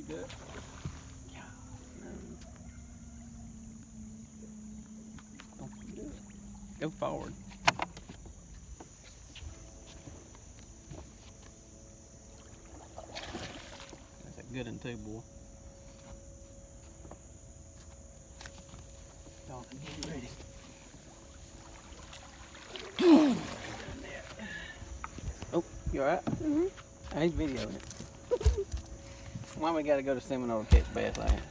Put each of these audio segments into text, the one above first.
good. Yeah. No. Go forward. That's a good one too, boy. Don't get ready. Oh, you alright? Mm-hmm. I ain't videoing it. Mama gotta go to Seminole to catch bass like that.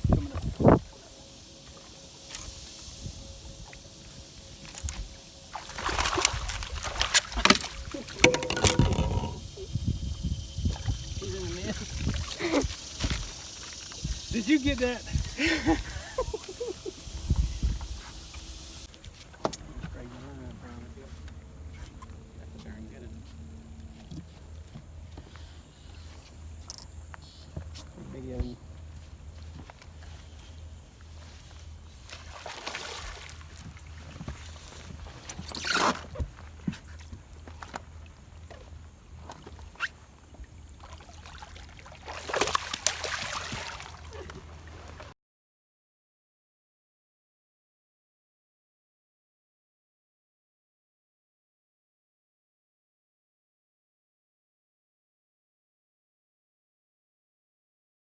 Coming up. He's in the mist. Did you get that? That's a darn good one. Videoing.